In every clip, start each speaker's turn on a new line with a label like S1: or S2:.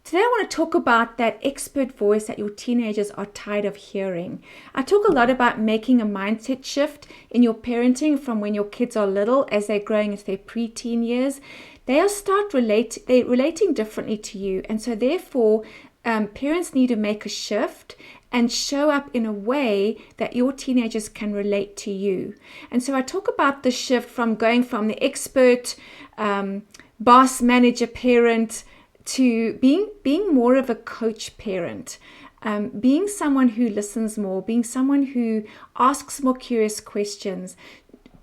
S1: Today I want to talk about that expert voice that your teenagers are tired of hearing. I talk a lot about making a mindset shift in your parenting from when your kids are little as they're growing into their preteen years. They're relating differently to you, and so therefore parents need to make a shift and show up in a way that your teenagers can relate to you. And so I talk about the shift from going from the expert boss, manager, parent to being more of a coach parent, being someone who listens more, being someone who asks more curious questions,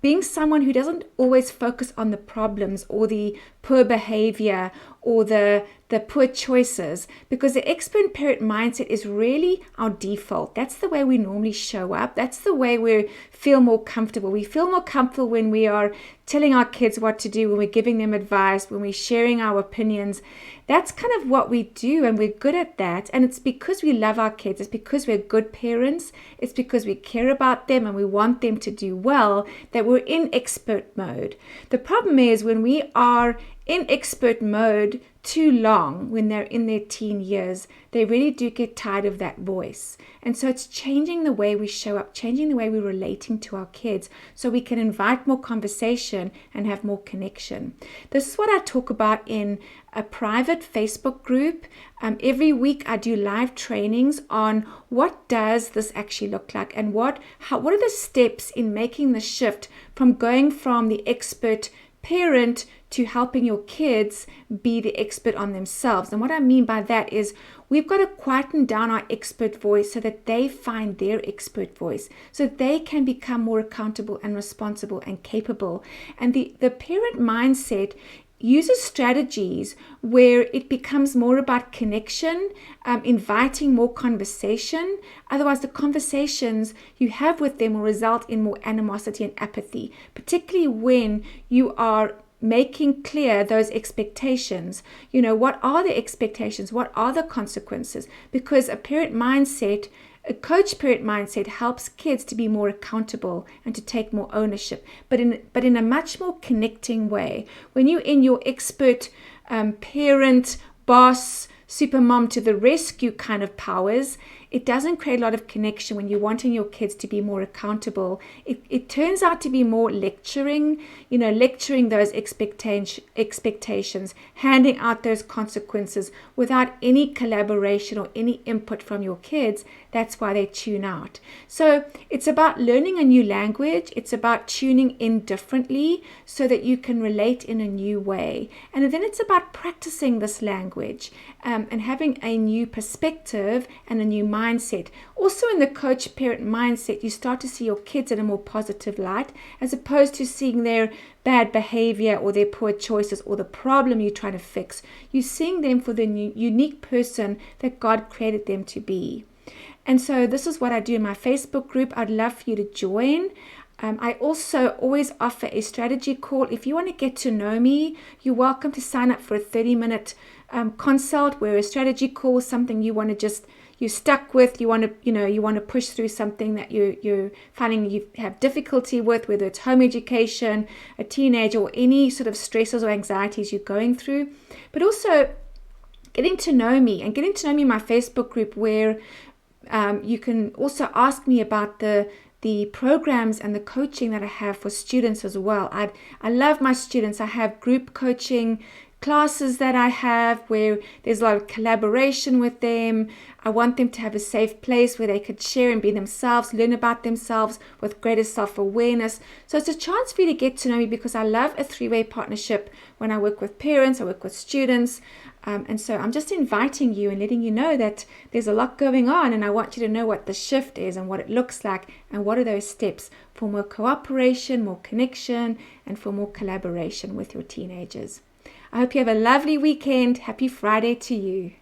S1: being someone who doesn't always focus on the problems or the poor behavior or the poor choices, because the expert parent mindset is really our default. That's the way we normally show up. That's the way we feel more comfortable. We feel more comfortable when we are telling our kids what to do, when we're giving them advice, when we're sharing our opinions. That's kind of what we do, and we're good at that. And it's because we love our kids. It's because we're good parents. It's because we care about them and we want them to do well that we're in expert mode. The problem is when we are in expert mode too long, when they're in their teen years, they really do get tired of that voice. And so it's changing the way we show up, changing the way we're relating to our kids so we can invite more conversation and have more connection. This is what I talk about in a private Facebook group. Every week I do live trainings on what does this actually look like and what are the steps in making the shift from going from the expert parent to helping your kids be the expert on themselves. And what I mean by that is we've got to quieten down our expert voice so that they find their expert voice, so they can become more accountable and responsible and capable. And the parent mindset uses strategies where it becomes more about connection, inviting more conversation. Otherwise, the conversations you have with them will result in more animosity and apathy, particularly when you are making clear those expectations. You know, what are the expectations? What are the consequences? Because a coach parent mindset helps kids to be more accountable and to take more ownership, but in a much more connecting way. When you're in your expert parent, boss, super mom to the rescue kind of powers, it doesn't create a lot of connection when you're wanting your kids to be more accountable. It turns out to be more lecturing those expectations, handing out those consequences without any collaboration or any input from your kids. That's why they tune out. So it's about learning a new language. It's about tuning in differently so that you can relate in a new way. And then it's about practicing this language and having a new perspective and a new mindset. Also in the coach parent mindset, you start to see your kids in a more positive light as opposed to seeing their bad behavior or their poor choices or the problem you're trying to fix. You're seeing them for the unique person that God created them to be. And so this is what I do in my Facebook group. I'd love for you to join. I also always offer a strategy call. If you want to get to know me, you're welcome to sign up for a 30-minute consult where a strategy call is something you're stuck with, you want to push through something that you're finding you have difficulty with, whether it's home education, a teenager, or any sort of stresses or anxieties you're going through. But also getting to know me in my Facebook group where you can also ask me about the programs and the coaching that I have for students as well. I love my students. I have group coaching classes that I have where there's a lot of collaboration with them. I want them to have a safe place where they could share and be themselves, learn about themselves with greater self-awareness. So it's a chance for you to get to know me because I love a three-way partnership when I work with parents, I work with students. And so I'm just inviting you and letting you know that there's a lot going on, and I want you to know what the shift is and what it looks like and what are those steps for more cooperation, more connection, and for more collaboration with your teenagers. I hope you have a lovely weekend. Happy Friday to you.